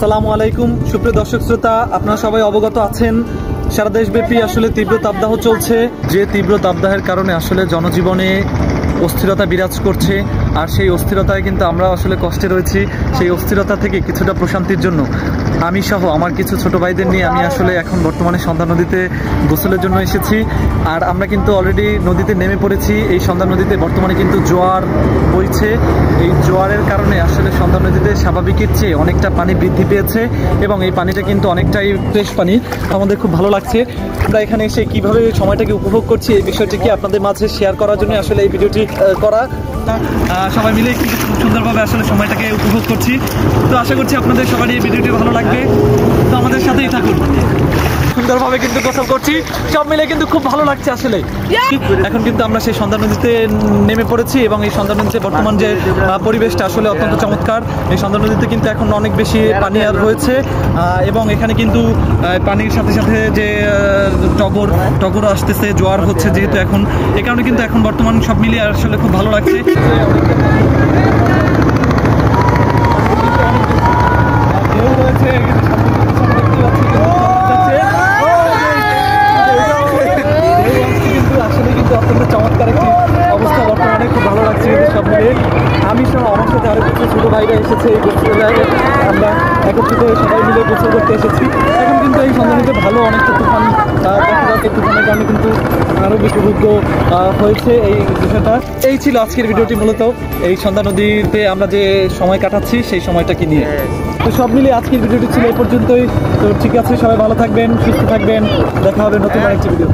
আসসালামু আলাইকুম সুপ্রিয় দর্শক শ্রোতা, আপনারা সবাই অবগত আছেন সারা দেশব্যাপী আসলে তীব্র তাপদাহ চলছে। যে তীব্র তাপদাহের কারণে আসলে জনজীবনে অস্থিরতা বিরাজ করছে, আর সেই অস্থিরতায় কিন্তু আমরা আসলে কষ্টে রয়েছি। সেই অস্থিরতা থেকে কিছুটা প্রশান্তির জন্য আমি সহ আমার কিছু ছোট ভাইদের নিয়ে আমি আসলে এখন বর্তমানে সন্ধ্যা নদীতে গোসলের জন্য এসেছি। আর আমরা কিন্তু অলরেডি নদীতে নেমে পড়েছি। এই সন্ধ্যা নদীতে বর্তমানে কিন্তু জোয়ার বইছে। এই জোয়ারের কারণে আসলে সন্ধ্যা নদীতে স্বাভাবিকের চেয়ে অনেকটা পানি বৃদ্ধি পেয়েছে এবং এই পানিটা কিন্তু অনেকটাই ফ্রেশ পানি। আমাদের খুব ভালো লাগছে। আমরা এখানে এসে কীভাবে সময়টাকে উপভোগ করছি এই বিষয়টিকে আপনাদের মাঝে শেয়ার করার জন্য আসলে এই ভিডিওটি করা। সবাই মিলে কিন্তু খুব সুন্দরভাবে আসলে সময়টাকে উপভোগ করছি। তো আশা করছি আপনাদের সবারই এই ভিডিওটি ভালো লাগবে। তো আমাদের সাথেই থাকুন। সুন্দরভাবে কিন্তু গোসল করছি, সব মিলে কিন্তু খুব ভালো লাগছে আসলে। এখন কিন্তু আমরা সেই সন্ধ্যা নদীতে নেমে পড়েছি এবং এই সন্ধ্যা নদীতে বর্তমান যে পরিবেশটা আসলে অত্যন্ত চমৎকার। এই সন্ধ্যা নদীতে কিন্তু এখন অনেক বেশি পানি আর রয়েছে এবং এখানে কিন্তু পানির সাথে সাথে যে টগর আসতেছে, জোয়ার হচ্ছে যেহেতু এখন, এই কারণে কিন্তু এখন বর্তমান সব মিলিয়ে আসলে খুব ভালো লাগছে। অত্যন্ত চমৎকার একটি অবস্থা বর্তমানে, খুব ভালো লাগছে সব মিলে। আমি সহ আমার সাথে আরো কিছু ছোটো ভাইরা এসেছে এই গোসলে, আমরা একত্রিত হয়ে সবাই মিলে গোসল করতে এসেছি। এখন কিন্তু এই সন্ধ্যা নদীতে ভালো অনেকটা তুফান দেখা যাচ্ছে। তুফানের কারণে কিন্তু আরও বেশি উপভোগ্য হয়েছে এই বিষয়টা। এই ছিল আজকের ভিডিওটি, মূলত এই সন্ধ্যা নদীতে আমরা যে সময় কাটাচ্ছি সেই সময়টাকে নিয়ে। তো সব মিলিয়ে আজকের ভিডিওটি ছিল এই পর্যন্তই। তো ঠিক আছে, সবাই ভালো থাকবেন, সুস্থ থাকবেন, দেখা হবে নতুন আরেকটি ভিডিও।